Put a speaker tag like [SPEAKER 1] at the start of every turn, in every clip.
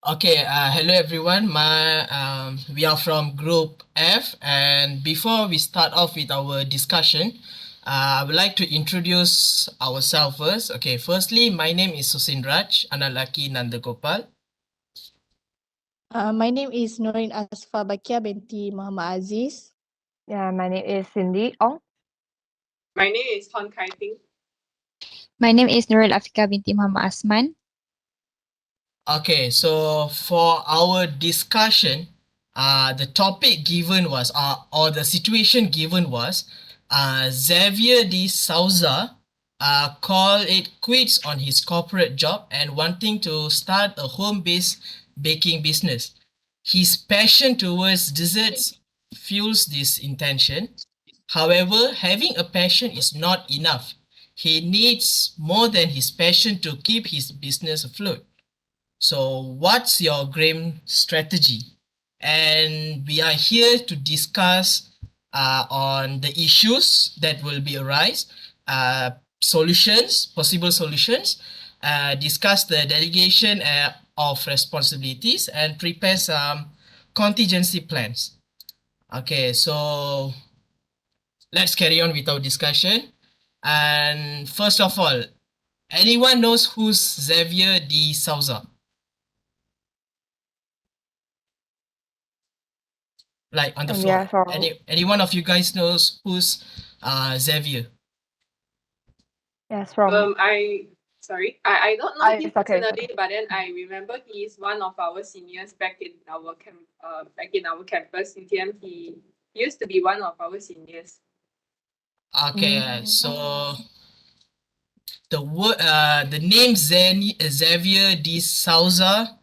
[SPEAKER 1] Okay, hello everyone. We are from Group F, and before we start off with our discussion, I would like to introduce ourselves first. Okay, firstly, my name is Susinraaj, anak lelaki Nanthe Gopal.
[SPEAKER 2] My name is Nurin Asfa Baqiyah binti Mohamad Aziz.
[SPEAKER 3] Yeah, my name is Cindy Ong.
[SPEAKER 4] My name is Hon Kai Ting.
[SPEAKER 5] My name is Nurul Afiqah binti Muhammad Asman.
[SPEAKER 1] Okay, so for our discussion, the topic given was, or the situation given was, Xavier de Souza called it quits on his corporate job and wanting to start a home-based baking business. His passion towards desserts fuels this intention. However, having a passion is not enough. He needs more than his passion to keep his business afloat. So, what's your game strategy? And we are here to discuss on the issues that will be arise, possible solutions, discuss the delegation of responsibilities, and prepare some contingency plans. Okay, so let's carry on with our discussion. And first of all, anyone knows who's Xavier de Souza? Like on the floor.
[SPEAKER 3] Yeah, from
[SPEAKER 1] Any one of you guys knows who's Xavier?
[SPEAKER 3] yes, from
[SPEAKER 4] I don't know him
[SPEAKER 3] it's okay.
[SPEAKER 4] personally, but then I remember he is one of our seniors back in our campus. UTM, he used to be one of our seniors.
[SPEAKER 1] Okay, so the name Xavier de Souza.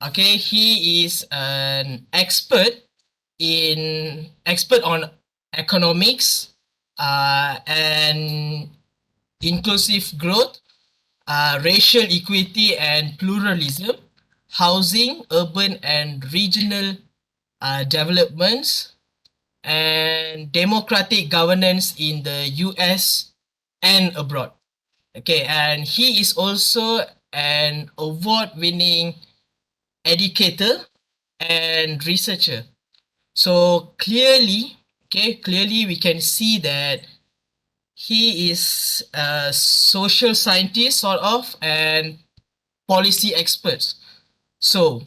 [SPEAKER 1] Okay, he is an expert on economics, and inclusive growth, racial equity and pluralism, housing, urban and regional developments, and democratic governance in the US and abroad. Okay, and he is also an award-winning educator and researcher. So clearly we can see that he is a social scientist sort of and policy experts. So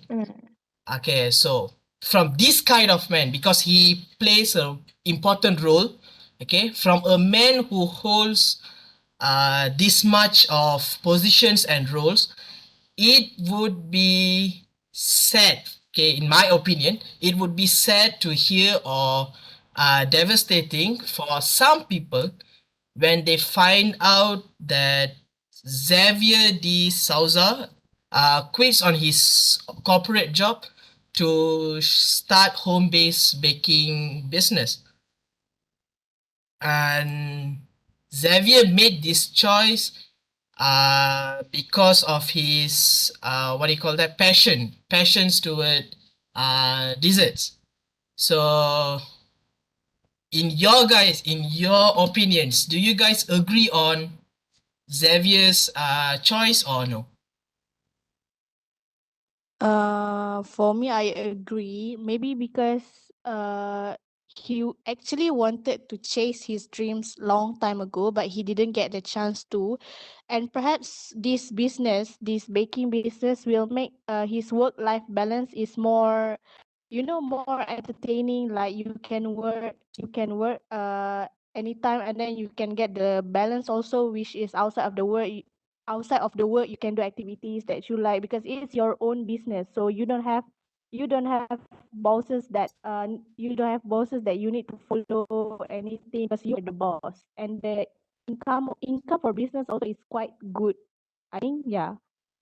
[SPEAKER 1] okay, so from this kind of man, because he plays an important role, okay, from a man who holds this much of positions and roles, it would be sad, okay, in my opinion, it would be sad to hear or devastating for some people when they find out that Xavier de Souza quits on his corporate job to start home-based baking business. And Xavier made this choice because of his passions toward desserts. So in your opinions, do you guys agree on Xavier's choice or no?
[SPEAKER 2] For me, I agree. Maybe because he actually wanted to chase his dreams long time ago, but he didn't get the chance to. And perhaps this baking business, will make his work-life balance is more, more entertaining. Like you can work anytime, and then you can get the balance also, which is outside of the work. Outside of the work, you can do activities that you like, because it's your own business, so you don't have bosses that you need to follow anything, because you're the boss. And the income for business also is quite good, I think. Yeah,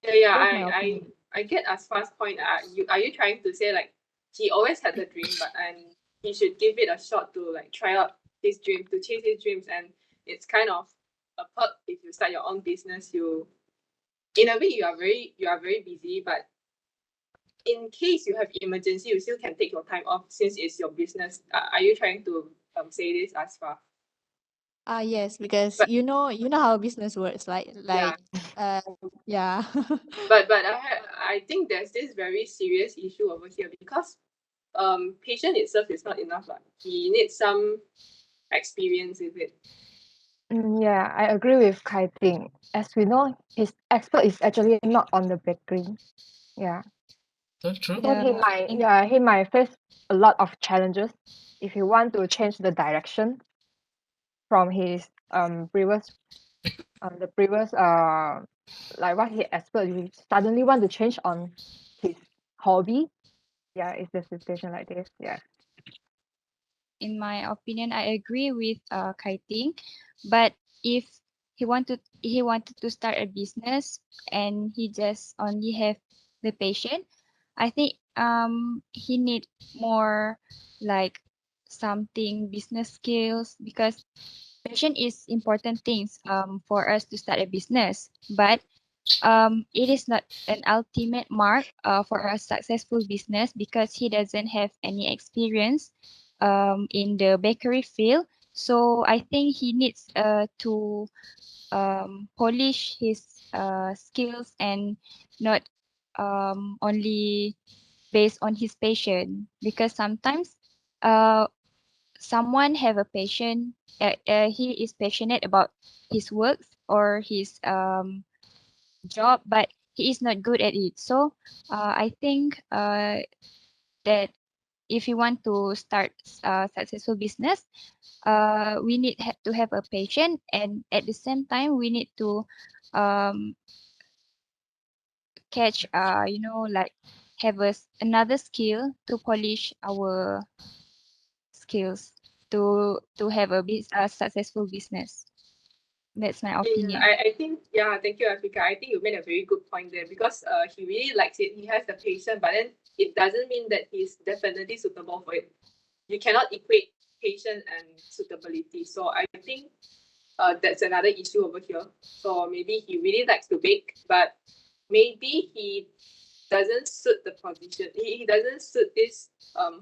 [SPEAKER 4] Yeah,
[SPEAKER 2] that's my opinion.
[SPEAKER 4] I get Asfa's point. Are you trying to say like he always had the dream, but and he should give it a shot to like try out his dream, to chase his dreams, and it's kind of a perk if you start your own business. You, in a way, you are very busy, but in case you have emergency, you still can take your time off since it's your business. Are you trying to say this, Asfa?
[SPEAKER 2] Yes, because
[SPEAKER 4] But
[SPEAKER 2] you know how business works,
[SPEAKER 4] yeah,
[SPEAKER 2] yeah.
[SPEAKER 4] but I think there's this very serious issue over here because patient itself is not enough. Like. He needs some experience with it.
[SPEAKER 3] Yeah, I agree with Kai Ting. As we know, his expert is actually not on the bakery. Yeah.
[SPEAKER 1] So true.
[SPEAKER 3] So
[SPEAKER 5] Yeah, and
[SPEAKER 3] he might face a lot of challenges if he want to change the direction from his previous the previous like what he expert. He suddenly want to change on his hobby. Yeah, it's the situation like this. Yeah.
[SPEAKER 5] in my opinion, I agree with Kai Ting, but if he wanted to start a business and he just only have the patient, I think he need more like something business skills because passion is important things for us to start a business, but it is not an ultimate mark for a successful business because he doesn't have any experience in the bakery field. So I think he needs to polish his skills and not only based on his passion because sometimes uh, someone have a passion he is passionate about his work or his job, but he is not good at it. So I think that if you want to start a successful business, we need to have a patient, and at the same time, we need to um, catch, like have another skill to polish our skills to have a successful business. That's my opinion.
[SPEAKER 4] I think yeah, thank you, Africa. I think you made a very good point there because he really likes it. He has the patience, but then it doesn't mean that he's definitely suitable for it. You cannot equate patience and suitability. So I think that's another issue over here. So maybe he really likes to bake, but maybe he doesn't suit the position. He doesn't suit this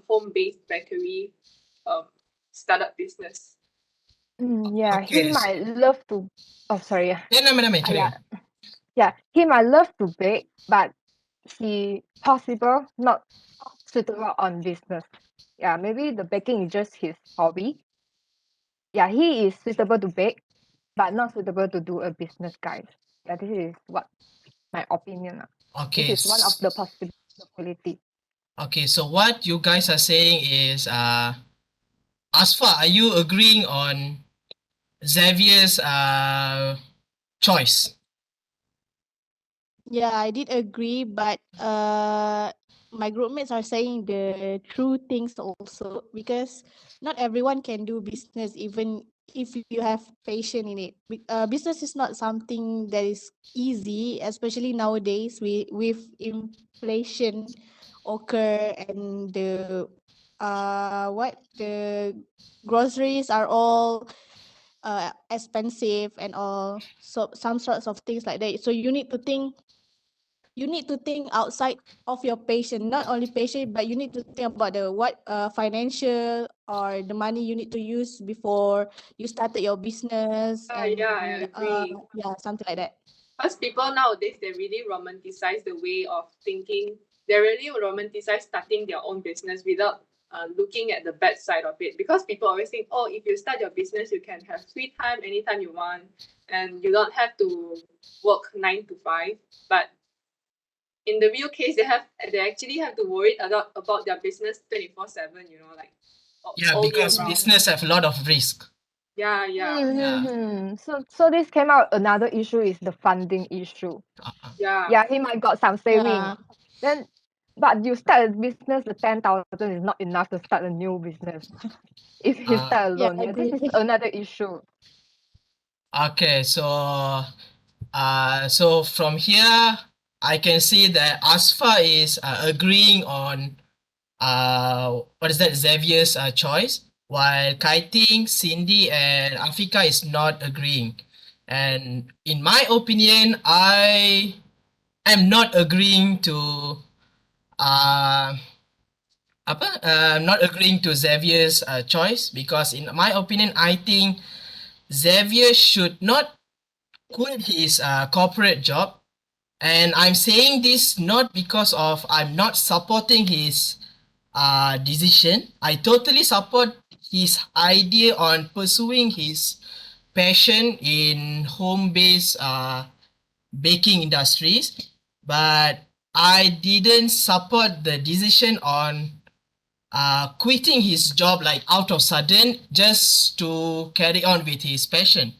[SPEAKER 4] home based bakery um startup business.
[SPEAKER 3] Yeah, he
[SPEAKER 1] Okay.
[SPEAKER 3] might love to. Oh, sorry.
[SPEAKER 1] Yeah, no, carry
[SPEAKER 3] Yeah,
[SPEAKER 1] on.
[SPEAKER 3] yeah, he might love to bake, but he possible not suitable on business. Yeah, maybe the baking is just his hobby. Yeah, he is suitable to bake, but not suitable to do a business, guys. Yeah, this is what my opinion. This
[SPEAKER 1] Okay.
[SPEAKER 3] is one of the possibility.
[SPEAKER 1] Okay. So what you guys are saying is, Asfa, are you agreeing on Xavier's choice?
[SPEAKER 2] Yeah, I did agree, but my groupmates are saying the true things also because not everyone can do business even if you have patience in it. Business is not something that is easy, especially nowadays with inflation occur and the groceries are all expensive and all, so some sorts of things like that. So you need to think outside of your patient, not only patient, but you need to think about the what financial or the money you need to use before you started your business and
[SPEAKER 4] Yeah, I agree.
[SPEAKER 2] yeah, something like that.
[SPEAKER 4] Because people nowadays they really romanticize the way of thinking. They really romanticize starting their own business without looking at the bad side of it. Because people always think, oh, if you start your business, you can have free time anytime you want, and you don't have to work 9 to 5. But in the real case, they actually have to worry about their business 24/7. You know, like
[SPEAKER 1] Yeah,
[SPEAKER 4] all year
[SPEAKER 1] because
[SPEAKER 4] round.
[SPEAKER 1] business have a lot of risk.
[SPEAKER 4] Yeah, yeah,
[SPEAKER 1] Yeah.
[SPEAKER 3] So this came out another issue is the funding issue.
[SPEAKER 1] Uh-uh.
[SPEAKER 4] yeah.
[SPEAKER 3] Yeah, he might got some saving.
[SPEAKER 2] Yeah,
[SPEAKER 3] Then but you start a business, the 10,000 is not enough to start a new business. If you
[SPEAKER 1] Uh,
[SPEAKER 3] start
[SPEAKER 2] yeah,
[SPEAKER 3] alone.
[SPEAKER 2] I
[SPEAKER 3] Yeah, this
[SPEAKER 2] agree.
[SPEAKER 3] is another issue.
[SPEAKER 1] okay, so from here, I can see that Asfa is agreeing on what is that, Xavier's choice, while Kai Ting, Cindy, and Afiqah is not agreeing. And in my opinion, I am not agreeing to uh, not agreeing to Xavier's choice because in my opinion, I think Xavier should not quit his corporate job. And I'm saying this not because of I'm not supporting his decision. I totally support his idea on pursuing his passion in home-based baking industries, but I didn't support the decision on quitting his job like out of sudden just to carry on with his passion.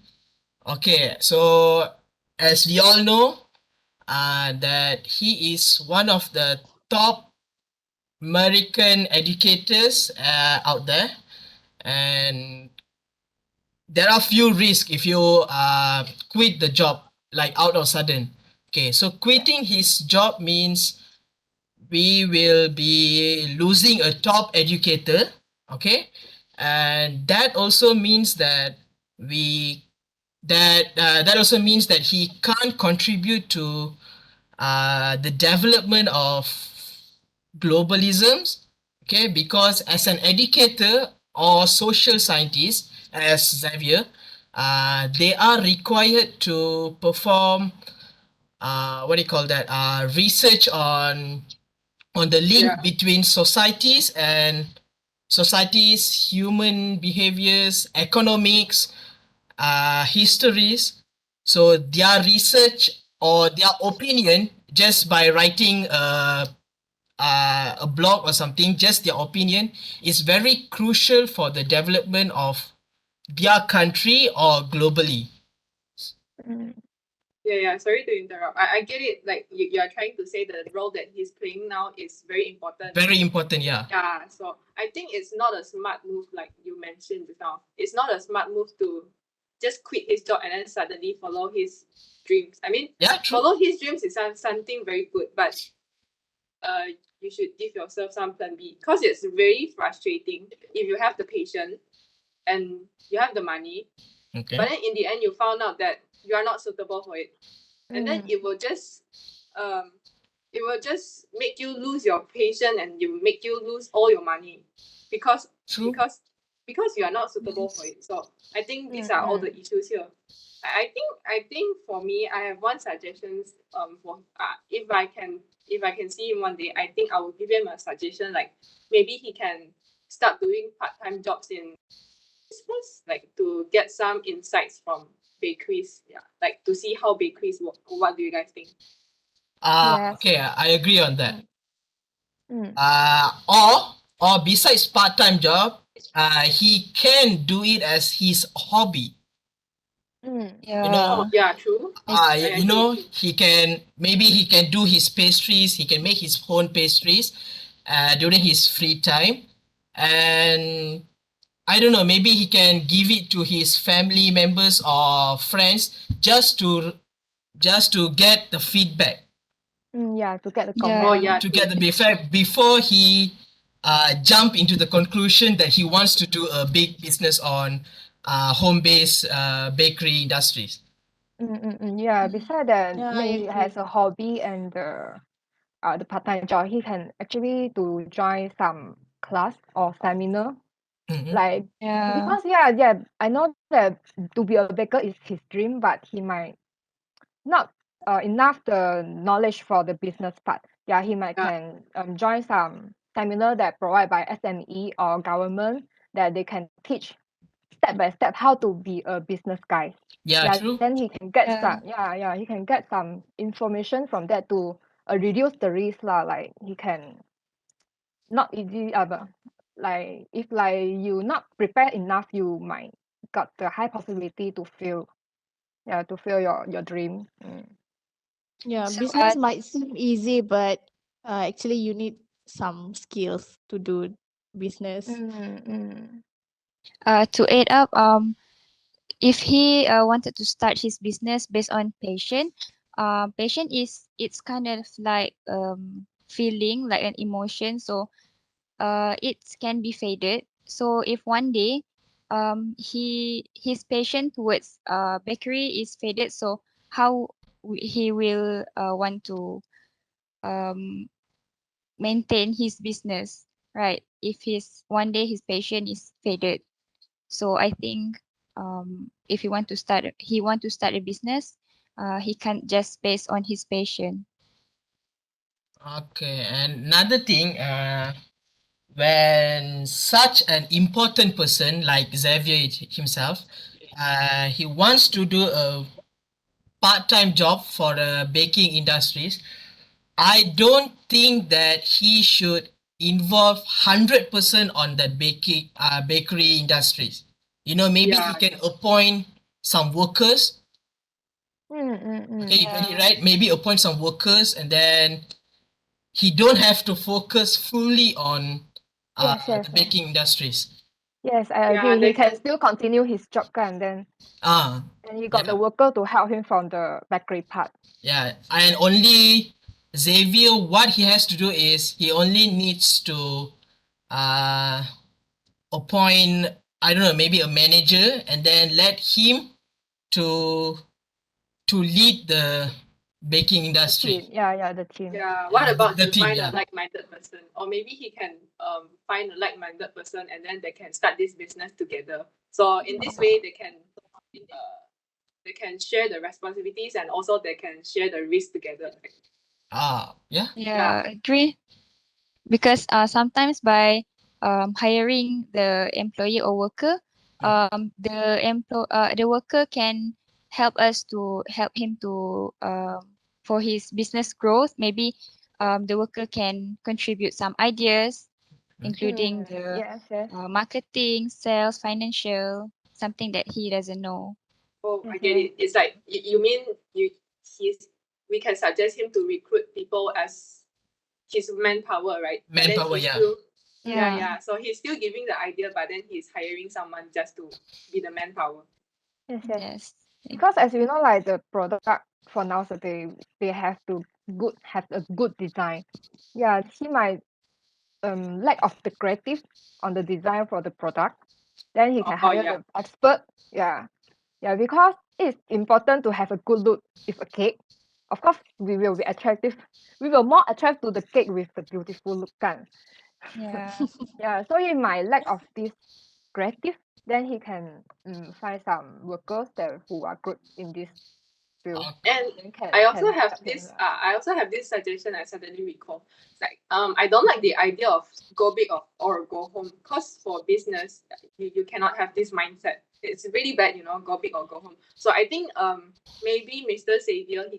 [SPEAKER 1] Okay, so as we all know, that he is one of the top American educators out there, and there are few risks if you quit the job like out of sudden. Okay, so quitting his job means we will be losing a top educator. Okay, and that also means that we that also means that he can't contribute to the development of globalisms. Okay, because as an educator or social scientist, as Xavier, they are required to perform what do you call that? Research on the link between societies, human behaviors, economics, histories. So their research or their opinion just by writing a blog or something, just their opinion is very crucial for the development of their country or globally.
[SPEAKER 3] Mm.
[SPEAKER 4] Yeah. Sorry to interrupt. I get it. Like you are trying to say the role that he's playing now is very important.
[SPEAKER 1] Very important, yeah.
[SPEAKER 4] Yeah. So I think it's not a smart move like you mentioned just now. It's not a smart move to just quit his job and then suddenly follow his dreams. I mean,
[SPEAKER 1] Yeah, true.
[SPEAKER 4] follow his dreams is something very good, but you should give yourself some plan B because it's very frustrating if you have the patience and you have the money,
[SPEAKER 1] Okay.
[SPEAKER 4] but then in the end you found out that you are not suitable for it, and then it will just make you lose your patience and you make you lose all your money because
[SPEAKER 1] True.
[SPEAKER 4] because you are not suitable for it. So I think these are all the issues here. I think for me, I have one suggestion. For if I can see him one day, I think I will give him a suggestion like maybe he can start doing part-time jobs in business, like to get some insights from bakeries. Yeah, like to see how bakeries work. What do you guys think?
[SPEAKER 3] Yes.
[SPEAKER 1] Okay, I agree on that.
[SPEAKER 3] Mm.
[SPEAKER 1] Or besides part-time job, he can do it as his hobby.
[SPEAKER 3] Mm.
[SPEAKER 1] You know,
[SPEAKER 4] Oh, yeah, true. I
[SPEAKER 1] you know,
[SPEAKER 4] agree.
[SPEAKER 1] he can do his pastries. He can make his own pastries, during his free time, and I don't know. Maybe he can give it to his family members or friends just to get the feedback.
[SPEAKER 3] Yeah, to get the
[SPEAKER 5] Yeah.
[SPEAKER 4] Oh,
[SPEAKER 3] comment.
[SPEAKER 4] yeah,
[SPEAKER 1] To
[SPEAKER 4] true.
[SPEAKER 1] get the feedback before he jump into the conclusion that he wants to do a big business on home-based bakery industries.
[SPEAKER 3] Yeah, besides that,
[SPEAKER 2] Yeah, I
[SPEAKER 3] maybe
[SPEAKER 2] agree.
[SPEAKER 3] has a hobby and the part-time job, he can actually to join some class or seminar.
[SPEAKER 1] Mhm.
[SPEAKER 3] Like
[SPEAKER 5] Yeah.
[SPEAKER 3] because I know that to be a baker is his dream, but he might not enough the knowledge for the business part. Yeah, he might
[SPEAKER 4] Yeah,
[SPEAKER 3] can join some seminar that provide by SME or government that they can teach step by step how to be a business guy.
[SPEAKER 1] Yeah,
[SPEAKER 3] Yeah,
[SPEAKER 1] true.
[SPEAKER 3] then he can get
[SPEAKER 5] Yeah.
[SPEAKER 3] some he can get some information from that to reduce the risk lah. Like he can not easy like if like you not prepared enough, you might got the high possibility to fail. Yeah, to fail your dream.
[SPEAKER 2] Yeah,
[SPEAKER 5] So
[SPEAKER 2] business might seem easy, but actually you need some skills to do business.
[SPEAKER 5] to add up, if he wanted to start his business based on passion, passion is it's kind of like feeling like an emotion. So it can be faded. So if one day his passion towards bakery is faded, so how he will want to um maintain his business, right? If his one day his passion is faded. So I think if he want to start a business, he can't just based on his passion.
[SPEAKER 1] Okay, and another thing, when such an important person like Xavier himself, he wants to do a part-time job for the baking industries, I don't think that he should involve 100% on the bakery industries. You know, maybe he
[SPEAKER 4] Yeah,
[SPEAKER 1] can appoint some workers. Okay, you get it
[SPEAKER 5] Yeah.
[SPEAKER 1] right. Maybe appoint some workers, and then he don't have to focus fully on
[SPEAKER 3] Yes, yes,
[SPEAKER 1] the
[SPEAKER 3] yes.
[SPEAKER 1] baking industries.
[SPEAKER 3] Yes, I
[SPEAKER 4] yeah,
[SPEAKER 3] agree.
[SPEAKER 4] they
[SPEAKER 3] He can
[SPEAKER 4] can.
[SPEAKER 3] still continue his job kan, then
[SPEAKER 1] Ah,
[SPEAKER 3] he got the
[SPEAKER 1] yeah,
[SPEAKER 3] worker to help him from the bakery part.
[SPEAKER 1] yeah. And only Xavier, what he has to do is he only needs to uh appoint, I don't know, maybe a manager, and then let him to lead the baking
[SPEAKER 3] The team.
[SPEAKER 1] industry.
[SPEAKER 3] Yeah, the team.
[SPEAKER 4] Yeah, what about
[SPEAKER 1] The
[SPEAKER 4] he
[SPEAKER 1] team,
[SPEAKER 4] find a
[SPEAKER 1] yeah.
[SPEAKER 4] like-minded person, or maybe he can find a like-minded person, and then they can start this business together. So in this way, uh, they can share the responsibilities, and also they can share the risk together. Right?
[SPEAKER 1] Yeah.
[SPEAKER 5] Yeah, agree. Because sometimes by hiring the employee or worker,
[SPEAKER 1] Mm.
[SPEAKER 5] the worker can help him to for his business growth. Maybe the worker can contribute some ideas, including the
[SPEAKER 3] Yes, yes.
[SPEAKER 5] marketing, sales, financial, something that he doesn't know.
[SPEAKER 4] Oh, I
[SPEAKER 3] Yes,
[SPEAKER 4] get
[SPEAKER 3] yes.
[SPEAKER 4] it. It's like you mean you he's we can suggest him to recruit people as his manpower, right? But then
[SPEAKER 1] Manpower,
[SPEAKER 4] he's
[SPEAKER 1] yeah.
[SPEAKER 4] still
[SPEAKER 5] Yeah.
[SPEAKER 4] So he's still giving the idea, but then he's hiring someone just to be the manpower.
[SPEAKER 3] Yes, yes.
[SPEAKER 5] Yes.
[SPEAKER 3] Because as you know, like the product for nowadays, they have to have a good design. Yeah, he might lack of the creative on the design for the product. Then he can
[SPEAKER 4] Oh
[SPEAKER 3] hire
[SPEAKER 4] yeah.
[SPEAKER 3] the expert. Yeah, yeah, because it's important to have a good look with a cake. Of course, we will be attractive. We will more attract to the cake with the beautiful look kan.
[SPEAKER 5] Yeah.
[SPEAKER 3] Yeah, so he might lack of this creative. Then he can find some workers that who are good in this field.
[SPEAKER 1] Okay.
[SPEAKER 4] And
[SPEAKER 3] Then
[SPEAKER 4] I also
[SPEAKER 3] can
[SPEAKER 4] have
[SPEAKER 3] help him
[SPEAKER 4] this.
[SPEAKER 3] lah.
[SPEAKER 4] I also have this suggestion. I suddenly recall. It's like I don't like the idea of go big or go home. Cause for business, you cannot have this mindset. It's really bad, go big or go home. So I think maybe Mr. Xavier he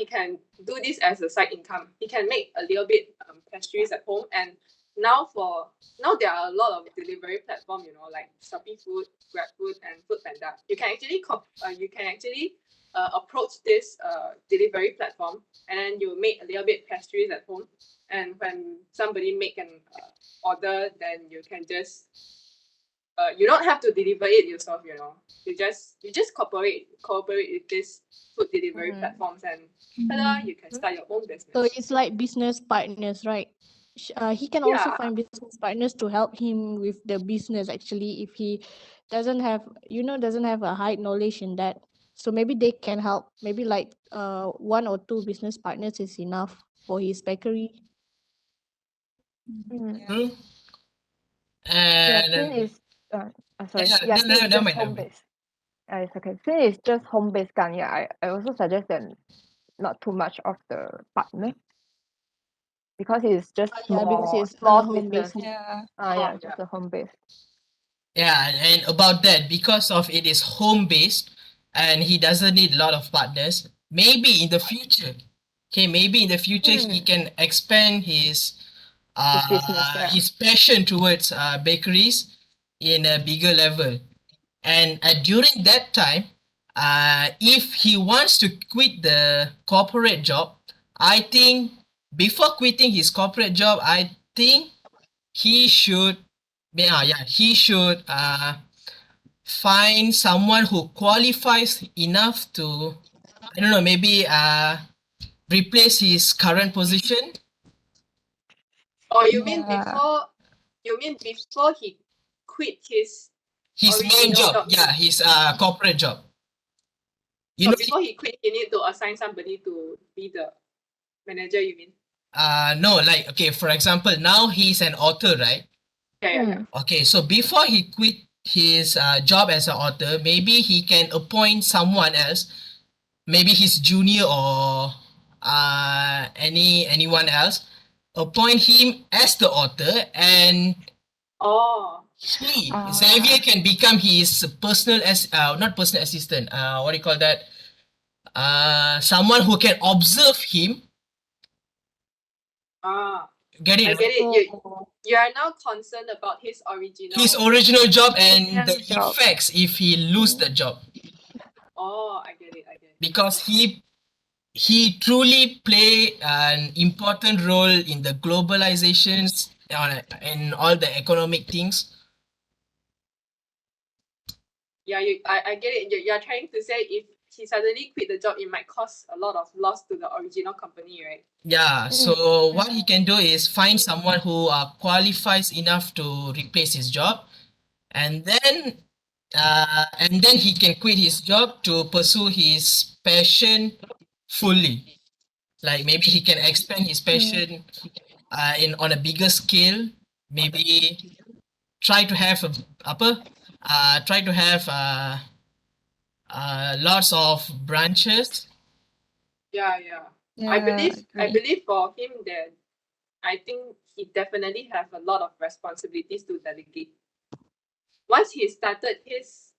[SPEAKER 4] can do this as a side income. He can make a little bit pastries at home. And now there are a lot of delivery platform, like Shopee Food, Grab Food, and Food Panda. You can actually approach this delivery platform, and then you make a little bit pastries at home. And when somebody make an order, then you can just you don't have to deliver it yourself. You just cooperate with this food delivery platforms, and ta-da, you can start your own business.
[SPEAKER 2] So it's like business partners, right? He can also
[SPEAKER 4] Yeah.
[SPEAKER 2] find business partners to help him with the business actually if he doesn't have a high knowledge in that. So maybe they can help. Maybe like one or two business partners is enough for his bakery.
[SPEAKER 3] Mm.
[SPEAKER 5] Yeah.
[SPEAKER 1] True.
[SPEAKER 3] Yeah,
[SPEAKER 1] And
[SPEAKER 3] since it's sorry.
[SPEAKER 1] yeah,
[SPEAKER 3] Yeah,
[SPEAKER 1] no,
[SPEAKER 3] since
[SPEAKER 1] no,
[SPEAKER 3] it's
[SPEAKER 1] never
[SPEAKER 3] just
[SPEAKER 1] mind, never
[SPEAKER 3] home
[SPEAKER 1] mind.
[SPEAKER 3] based. It's okay. Since it's just home based kan, yeah, I also suggest them not too much of the partner because it's just
[SPEAKER 2] Yeah, because
[SPEAKER 3] small
[SPEAKER 2] it's
[SPEAKER 3] small
[SPEAKER 2] home
[SPEAKER 3] business.
[SPEAKER 2] based.
[SPEAKER 5] Yeah.
[SPEAKER 3] Yeah,
[SPEAKER 4] Yeah.
[SPEAKER 3] just a home based.
[SPEAKER 1] Yeah, and about that, because of it is home based and he doesn't need a lot of partners, maybe in the future, okay, maybe in the future he can expand
[SPEAKER 3] His business, yeah.
[SPEAKER 1] his passion towards bakeries in a bigger level. And during that time, if he wants to quit the corporate job, I think before quitting his corporate job, I think he should, yeah, he should find someone who qualifies enough to, I don't know, maybe replace his current position.
[SPEAKER 4] Or you mean
[SPEAKER 5] Yeah.
[SPEAKER 4] before he quit his
[SPEAKER 1] His main
[SPEAKER 4] original
[SPEAKER 1] job,
[SPEAKER 4] job?
[SPEAKER 1] yeah, his corporate job. You
[SPEAKER 4] So
[SPEAKER 1] know,
[SPEAKER 4] before he quit, he need to assign somebody to be the manager. You mean?
[SPEAKER 1] no, like, okay, for example, now he's an author, right?
[SPEAKER 4] Yeah.
[SPEAKER 1] Okay, so before he quit his job as an author, maybe he can appoint someone else, maybe his junior or anyone else, appoint him as the author, and
[SPEAKER 4] Oh,
[SPEAKER 1] Xavier
[SPEAKER 5] Ah,
[SPEAKER 1] can become his personal not personal assistant, what do you call that, someone who can observe him.
[SPEAKER 4] ah,
[SPEAKER 1] Get
[SPEAKER 4] I
[SPEAKER 1] it
[SPEAKER 4] get
[SPEAKER 1] right?
[SPEAKER 4] it.
[SPEAKER 2] Oh,
[SPEAKER 4] You are now concerned about
[SPEAKER 1] His
[SPEAKER 4] his
[SPEAKER 1] original job and the
[SPEAKER 5] original job.
[SPEAKER 1] effects if he lose the job,
[SPEAKER 4] Oh, I get it. I get it.
[SPEAKER 1] because he truly play an important role in the globalizations and all the economic things.
[SPEAKER 4] Yeah, I get it. You are trying to say if he suddenly quit the job, it might cause a lot of loss to the original company, right?
[SPEAKER 1] Yeah,
[SPEAKER 2] mm,
[SPEAKER 1] so what he can do is find someone who qualifies enough to replace his job, and then he can quit his job to pursue his passion fully. Like maybe he can expand his
[SPEAKER 2] mm.
[SPEAKER 1] passion in on a bigger scale. Maybe try to have a upper, try to have lots of branches.
[SPEAKER 4] Yeah, yeah.
[SPEAKER 5] Yeah,
[SPEAKER 4] I
[SPEAKER 5] agree.
[SPEAKER 4] believe for him that I think he definitely have a lot of responsibilities to delegate. Once he started his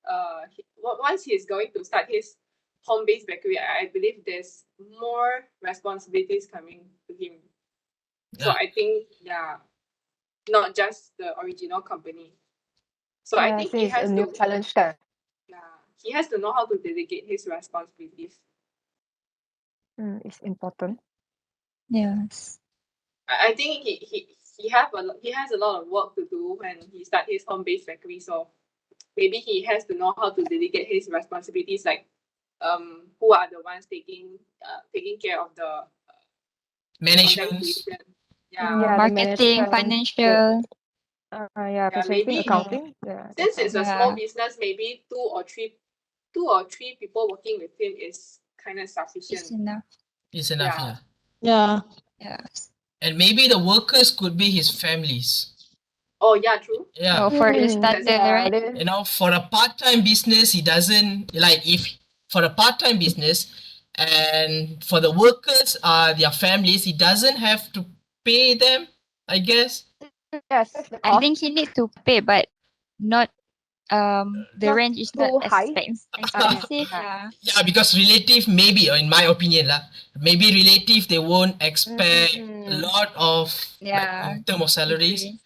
[SPEAKER 4] once he's going to start his home-based bakery, I believe there's more responsibilities coming to him. So
[SPEAKER 1] Yeah,
[SPEAKER 4] I think yeah, not just the original company. So I
[SPEAKER 3] Yeah,
[SPEAKER 4] think
[SPEAKER 3] see, it's a new challenge there.
[SPEAKER 4] yeah, he has to know how to delegate his responsibilities.
[SPEAKER 3] It's important.
[SPEAKER 5] Yes.
[SPEAKER 4] I think he has a lot of work to do when he start his home-based bakery. So maybe he has to know how to delegate his responsibilities, like who are the ones taking care of the content
[SPEAKER 1] management.
[SPEAKER 4] creation. Yeah,
[SPEAKER 3] Yeah, the
[SPEAKER 5] Marketing,
[SPEAKER 3] management, the
[SPEAKER 5] financial.
[SPEAKER 3] yeah,
[SPEAKER 4] yeah.
[SPEAKER 3] purchasing,
[SPEAKER 4] Maybe
[SPEAKER 2] Mm.
[SPEAKER 3] accounting. Yeah, that's
[SPEAKER 4] since
[SPEAKER 3] all.
[SPEAKER 4] it's a small
[SPEAKER 5] Yeah.
[SPEAKER 4] business, maybe two or three people working with him is kind of
[SPEAKER 5] It's
[SPEAKER 4] sufficient.
[SPEAKER 5] enough.
[SPEAKER 1] Is enough,
[SPEAKER 4] Yeah.
[SPEAKER 1] yeah.
[SPEAKER 2] Yeah.
[SPEAKER 5] Yes.
[SPEAKER 1] And maybe the workers could be his families.
[SPEAKER 4] Oh yeah, true.
[SPEAKER 1] Yeah,
[SPEAKER 5] Oh, for the
[SPEAKER 4] That's
[SPEAKER 5] starter,
[SPEAKER 3] Yeah,
[SPEAKER 5] right?
[SPEAKER 3] this.
[SPEAKER 1] for a part-time business, he doesn't like if for a part-time business, and for the workers, their families, he doesn't have to pay them, I guess.
[SPEAKER 3] Yes, the
[SPEAKER 5] I
[SPEAKER 3] cost
[SPEAKER 5] think he needs to pay, but not the
[SPEAKER 3] not
[SPEAKER 5] range is not
[SPEAKER 3] too
[SPEAKER 5] as
[SPEAKER 3] high. Yeah,
[SPEAKER 5] expensive.
[SPEAKER 3] yeah.
[SPEAKER 5] Yeah.
[SPEAKER 1] Yeah, because relative, maybe, or in my opinion, lah, maybe relative they won't expect a
[SPEAKER 3] Mm,
[SPEAKER 1] lot of, like
[SPEAKER 5] Yeah.
[SPEAKER 1] in terms of salaries.
[SPEAKER 5] Agree.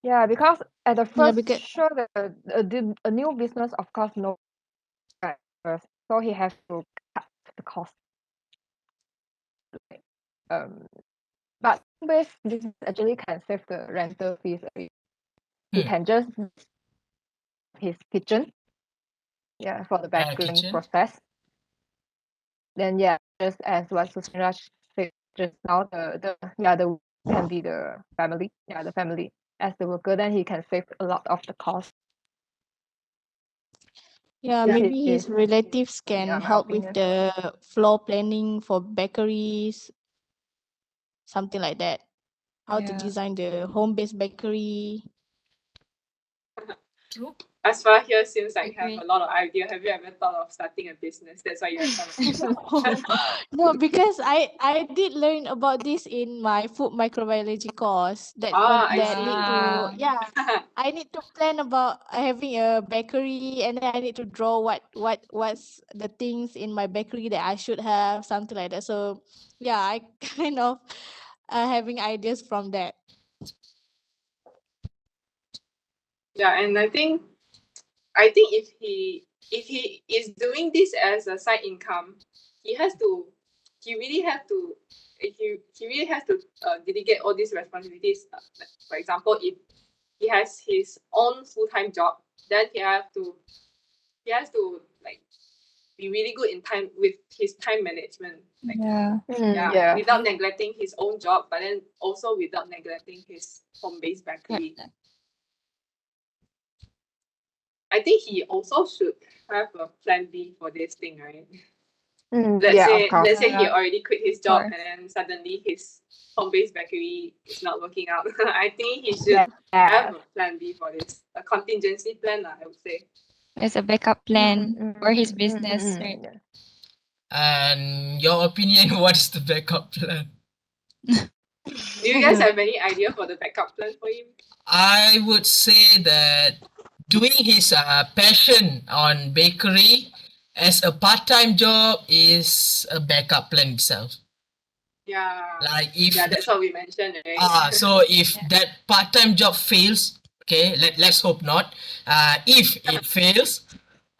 [SPEAKER 3] yeah, because at the
[SPEAKER 2] Yeah,
[SPEAKER 3] first,
[SPEAKER 2] because
[SPEAKER 3] sure, a new business, of course, no right first, so he has to cut the cost. Um, but with business actually can save the rental fees. He
[SPEAKER 1] Hmm.
[SPEAKER 3] can just his kitchen, yeah, for the baking
[SPEAKER 1] Kitchen.
[SPEAKER 3] process. Then yeah, just as what Susinraaj said just now, the can be the family, yeah, the family as the worker. Then he can save a lot of the cost.
[SPEAKER 2] yeah,
[SPEAKER 3] This
[SPEAKER 2] maybe
[SPEAKER 3] is
[SPEAKER 2] his relatives
[SPEAKER 3] yeah,
[SPEAKER 2] can
[SPEAKER 3] my
[SPEAKER 2] help with
[SPEAKER 3] opinion.
[SPEAKER 2] the floor planning for bakeries, something like that. How to
[SPEAKER 5] Yeah.
[SPEAKER 2] design the home-based bakery.
[SPEAKER 1] True.
[SPEAKER 4] Asfa here seems like have a
[SPEAKER 5] Agree.
[SPEAKER 4] lot of idea. Have you ever thought of starting a business? That's why you have some idea.
[SPEAKER 2] No, no, because I did learn about this in my food microbiology course
[SPEAKER 4] I
[SPEAKER 2] that need to,
[SPEAKER 5] Ah.
[SPEAKER 4] see.
[SPEAKER 2] yeah, I need to plan about having a bakery, and then I need to draw what's the things in my bakery that I should have, something like that. So yeah, I kind of having ideas from that.
[SPEAKER 4] Yeah, and I think if he is doing this as a side income, he has to he really have to he really has to delegate all these responsibilities. Like, for example, if he has his own full-time job, then he has to like be really good in time with his time management. Like
[SPEAKER 5] Yeah.
[SPEAKER 4] yeah,
[SPEAKER 3] Yeah.
[SPEAKER 4] without neglecting his own job, but then also without neglecting his home-based bakery.
[SPEAKER 5] Correct.
[SPEAKER 4] I think he also should have a plan B for this thing, right?
[SPEAKER 3] Yeah, of course.
[SPEAKER 4] let's say he
[SPEAKER 5] Yeah,
[SPEAKER 4] already quit his
[SPEAKER 5] of
[SPEAKER 4] job
[SPEAKER 5] course.
[SPEAKER 4] and then suddenly his home-based bakery is not working out. I think he should
[SPEAKER 3] Yeah.
[SPEAKER 4] have a plan B for this, a contingency plan, I would say.
[SPEAKER 5] There's a backup plan for his business, right?
[SPEAKER 3] Yeah.
[SPEAKER 1] And your opinion, what is the backup plan?
[SPEAKER 4] Do you guys have any idea for the backup plan for him?
[SPEAKER 1] I would say that doing his passion on bakery as a part-time job is a backup plan itself.
[SPEAKER 4] Yeah,
[SPEAKER 1] Like if
[SPEAKER 4] yeah, that's what we mentioned, right?
[SPEAKER 1] so if
[SPEAKER 5] Yeah.
[SPEAKER 1] that part-time job fails, okay, let's hope not. If it fails,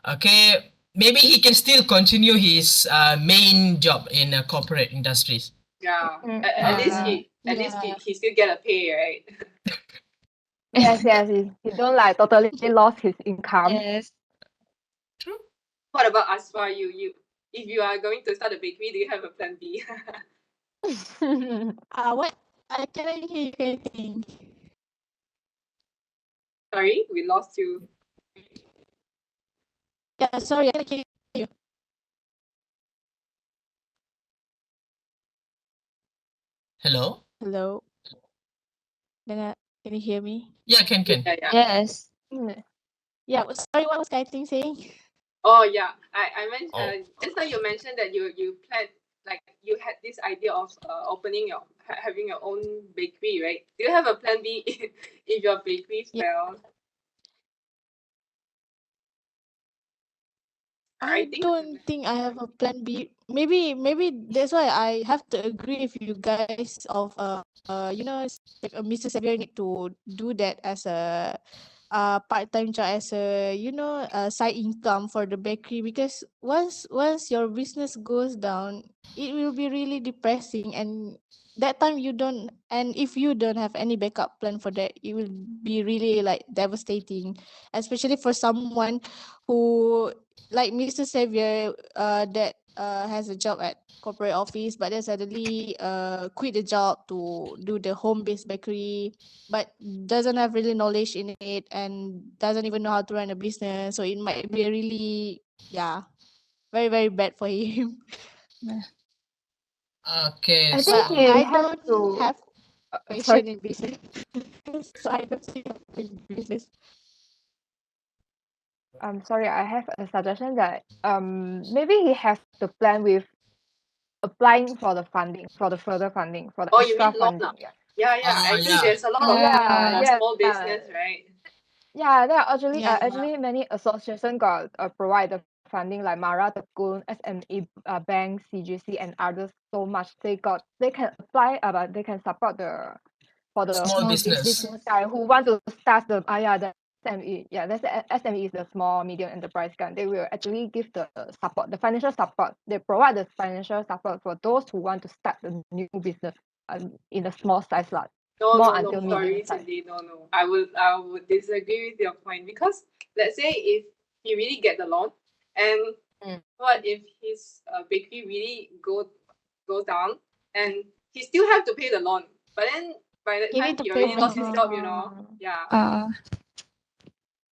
[SPEAKER 1] okay, maybe he can still continue his main job in corporate industries.
[SPEAKER 4] Yeah, at least
[SPEAKER 5] Uh,
[SPEAKER 4] he still get a pay, right?
[SPEAKER 3] Yes, yes. He don't like totally lost his income.
[SPEAKER 5] yes.
[SPEAKER 1] True.
[SPEAKER 4] What about Asfa? If you are going to start a bakery, do you have a plan B?
[SPEAKER 2] What? I cannot hear you anything.
[SPEAKER 4] Sorry, we lost you.
[SPEAKER 2] Yeah, sorry, I cannot hear you.
[SPEAKER 1] Hello.
[SPEAKER 2] Hello. Can you hear me?
[SPEAKER 1] Yeah, can.
[SPEAKER 4] Yeah.
[SPEAKER 5] Yes.
[SPEAKER 2] Yeah, sorry, what was Kai Ting saying?
[SPEAKER 4] Oh yeah, I mentioned
[SPEAKER 1] Oh.
[SPEAKER 4] just now you mentioned that you planned, like you had this idea of opening having your own bakery, right? Do you have a plan B if your bakery
[SPEAKER 2] Yeah.
[SPEAKER 4] fails?
[SPEAKER 2] I
[SPEAKER 4] think
[SPEAKER 2] don't think I have a plan B. Maybe that's why I have to agree with you guys of Mr. Xavier need to do that as a part-time job, as a side income for the bakery, because once your business goes down, it will be really depressing, and that time you don't, and if you don't have any backup plan for that, it will be really like devastating, especially for someone who like Mr. Xavier that has a job at corporate office, but then suddenly quit the job to do the home-based bakery, but doesn't have really knowledge in it and doesn't even know how to run a business. So it might be really, very, very bad for him.
[SPEAKER 1] Okay.
[SPEAKER 3] I
[SPEAKER 1] So
[SPEAKER 3] think
[SPEAKER 2] But
[SPEAKER 3] he
[SPEAKER 2] I
[SPEAKER 3] has
[SPEAKER 2] don't
[SPEAKER 3] to.
[SPEAKER 2] have
[SPEAKER 3] Sorry.
[SPEAKER 2] passion in business. So I don't see in business.
[SPEAKER 3] Sorry. I have a suggestion that maybe he has to plan with applying for the funding, for the further funding, for the
[SPEAKER 4] Oh, you
[SPEAKER 3] extra
[SPEAKER 4] mean loan?
[SPEAKER 3] funding. Yeah.
[SPEAKER 4] Yeah.
[SPEAKER 1] oh
[SPEAKER 4] Actually,
[SPEAKER 1] yeah.
[SPEAKER 4] there's a lot of
[SPEAKER 3] Yeah.
[SPEAKER 5] Yeah.
[SPEAKER 3] Yeah.
[SPEAKER 4] small business, right?
[SPEAKER 3] Yeah, there are
[SPEAKER 2] Yeah.
[SPEAKER 3] actually many association got provide the funding like Mara Tekun, SME Bank, CGC, and others so much. They can apply, but they can support for the
[SPEAKER 1] Small
[SPEAKER 5] Small
[SPEAKER 1] business.
[SPEAKER 5] business.
[SPEAKER 3] business guy who want to start the SME. Yeah, that's SME is the small medium enterprise guy. They will actually give the support, the financial support. They provide the financial support for those who want to start the new business in a small size lot, small
[SPEAKER 4] No.
[SPEAKER 3] until medium
[SPEAKER 4] Sorry,
[SPEAKER 3] size.
[SPEAKER 4] Cindy. No. I would disagree with your point, because let's say if he really get the loan, and
[SPEAKER 3] Mm.
[SPEAKER 4] what if his bakery really goes down, and he still have to pay the loan, but then by that
[SPEAKER 2] You
[SPEAKER 4] time
[SPEAKER 2] need to
[SPEAKER 4] he
[SPEAKER 2] pay
[SPEAKER 4] already
[SPEAKER 2] for
[SPEAKER 4] lost his
[SPEAKER 2] him.
[SPEAKER 4] job, Yeah.
[SPEAKER 5] Uh,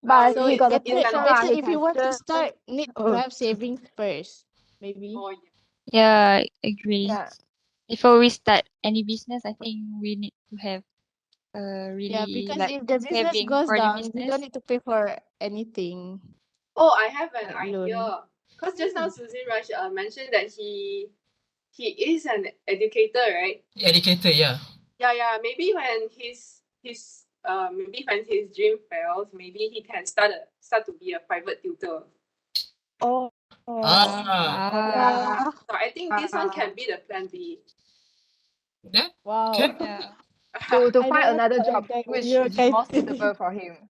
[SPEAKER 3] But
[SPEAKER 2] So
[SPEAKER 3] he got the
[SPEAKER 4] it's kind
[SPEAKER 3] potential
[SPEAKER 4] of
[SPEAKER 3] lah.
[SPEAKER 2] better
[SPEAKER 3] He
[SPEAKER 2] if you
[SPEAKER 3] can
[SPEAKER 2] want to
[SPEAKER 3] still.
[SPEAKER 2] start, need to
[SPEAKER 3] Oh,
[SPEAKER 2] have savings first. Maybe.
[SPEAKER 4] oh
[SPEAKER 5] yeah, agree.
[SPEAKER 3] yeah.
[SPEAKER 5] Before we start any business, I think we need to have
[SPEAKER 2] Yeah,
[SPEAKER 5] really
[SPEAKER 2] because
[SPEAKER 5] like
[SPEAKER 2] if the business
[SPEAKER 5] saving
[SPEAKER 2] goes
[SPEAKER 5] for the
[SPEAKER 2] down, you don't
[SPEAKER 5] business.
[SPEAKER 2] need to pay for anything
[SPEAKER 4] Oh, I have an
[SPEAKER 2] like loan.
[SPEAKER 4] idea. Because just now Susinraaj mentioned that he is an educator, right?
[SPEAKER 1] Educator, yeah.
[SPEAKER 4] Yeah. Maybe when maybe when his dream fails, maybe he can start to be a private tutor.
[SPEAKER 3] Oh.
[SPEAKER 1] Ah,
[SPEAKER 5] Ah,
[SPEAKER 2] Wow.
[SPEAKER 4] So I think this one can be the plan B.
[SPEAKER 1] yeah,
[SPEAKER 2] Wow.
[SPEAKER 1] can.
[SPEAKER 5] yeah.
[SPEAKER 3] To
[SPEAKER 2] I
[SPEAKER 3] find
[SPEAKER 2] never
[SPEAKER 3] another
[SPEAKER 2] thought of
[SPEAKER 3] job
[SPEAKER 2] that when
[SPEAKER 3] which
[SPEAKER 2] you're
[SPEAKER 3] is more
[SPEAKER 2] kiting.
[SPEAKER 3] suitable for him.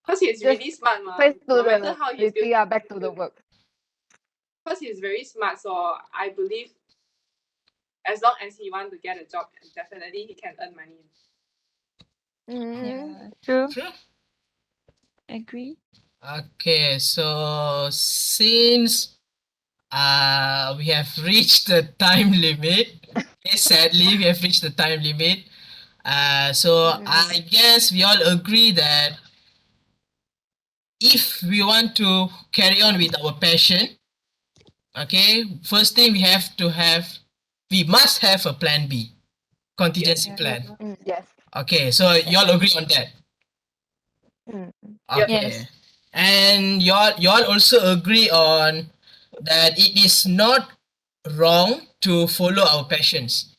[SPEAKER 4] Because he's
[SPEAKER 3] Just
[SPEAKER 4] really smart, ma.
[SPEAKER 3] face to
[SPEAKER 4] No
[SPEAKER 3] the
[SPEAKER 4] matter how he's
[SPEAKER 3] reality,
[SPEAKER 4] still,
[SPEAKER 3] back to the work.
[SPEAKER 4] because he's very smart. So I believe as long as he want to get a job, definitely he can earn money.
[SPEAKER 3] Mm.
[SPEAKER 5] Yeah, true.
[SPEAKER 1] True.
[SPEAKER 5] Agree.
[SPEAKER 1] Okay, so since we have reached the time limit. Okay, sadly, we have reached the time limit. So I guess we all agree that if we want to carry on with our passion, Okay, first thing we must have a plan B, contingency
[SPEAKER 5] Yeah.
[SPEAKER 1] plan.
[SPEAKER 3] Yes.
[SPEAKER 1] Okay, so y'all agree on that?
[SPEAKER 3] Mm.
[SPEAKER 4] Yep.
[SPEAKER 1] Okay.
[SPEAKER 5] Yes.
[SPEAKER 1] And y'all also agree on that it is not wrong to follow our passions.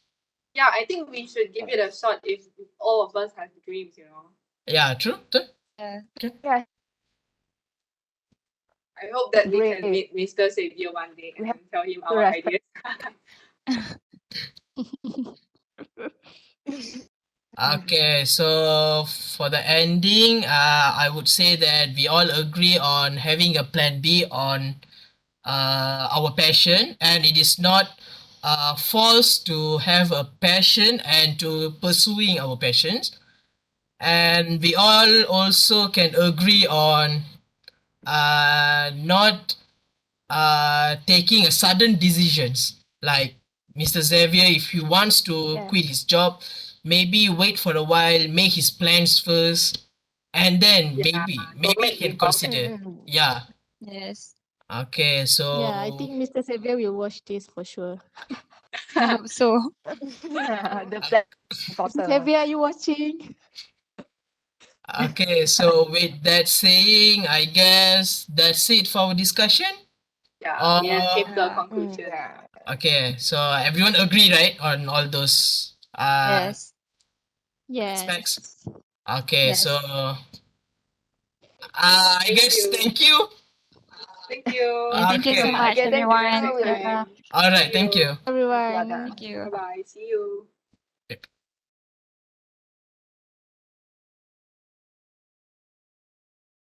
[SPEAKER 4] Yeah, I think we should give it a shot if all of us have dreams, you know.
[SPEAKER 1] Yeah, true. True.
[SPEAKER 5] Yeah.
[SPEAKER 3] Yeah.
[SPEAKER 4] I hope that we can
[SPEAKER 3] Great.
[SPEAKER 4] meet Mr. Xavier one day
[SPEAKER 3] We
[SPEAKER 4] and
[SPEAKER 3] have
[SPEAKER 4] tell him
[SPEAKER 3] to
[SPEAKER 4] our
[SPEAKER 3] respect.
[SPEAKER 4] ideas.
[SPEAKER 1] Okay, so for the ending, I would say that we all agree on having a plan B on our passion, and it is not false to have a passion and to pursuing our passions. And we all also can agree on not taking a sudden decisions, like Mr. Xavier, if he wants to
[SPEAKER 2] Yeah.
[SPEAKER 1] quit his job, maybe wait for a while, make his plans first, and then
[SPEAKER 4] Yeah,
[SPEAKER 1] maybe
[SPEAKER 4] don't
[SPEAKER 1] he
[SPEAKER 4] make
[SPEAKER 1] can
[SPEAKER 4] impulse.
[SPEAKER 1] consider.
[SPEAKER 3] Mm.
[SPEAKER 1] Yeah.
[SPEAKER 5] Yes.
[SPEAKER 1] Okay,
[SPEAKER 2] Yeah, I
[SPEAKER 1] so
[SPEAKER 2] think Mr. Xavier will watch this for sure.
[SPEAKER 5] I hope so.
[SPEAKER 3] The plan is
[SPEAKER 2] Mr.
[SPEAKER 3] important.
[SPEAKER 2] Xavier, are you watching?
[SPEAKER 1] okay, so with that saying, I guess that's it for our discussion.
[SPEAKER 4] Yeah, we
[SPEAKER 1] Uh,
[SPEAKER 4] came to a
[SPEAKER 3] Mm,
[SPEAKER 4] conclusion.
[SPEAKER 3] yeah.
[SPEAKER 1] okay, so everyone agree, right, on all those
[SPEAKER 5] Yes.
[SPEAKER 1] aspects?
[SPEAKER 2] Yes.
[SPEAKER 1] Okay, so
[SPEAKER 5] Yes.
[SPEAKER 1] I
[SPEAKER 4] Thank
[SPEAKER 1] guess
[SPEAKER 4] you.
[SPEAKER 1] thank you.
[SPEAKER 4] Thank you.
[SPEAKER 5] Yeah, thank you so
[SPEAKER 1] Okay.
[SPEAKER 5] much,
[SPEAKER 3] Okay, thank
[SPEAKER 4] See you
[SPEAKER 5] everyone.
[SPEAKER 3] you.
[SPEAKER 4] next
[SPEAKER 3] We
[SPEAKER 2] Yeah.
[SPEAKER 4] time.
[SPEAKER 1] All
[SPEAKER 4] See
[SPEAKER 1] right. Thank
[SPEAKER 4] you.
[SPEAKER 1] you.
[SPEAKER 3] are
[SPEAKER 2] Everyone.
[SPEAKER 3] done.
[SPEAKER 5] Thank you.
[SPEAKER 4] Bye bye. See you.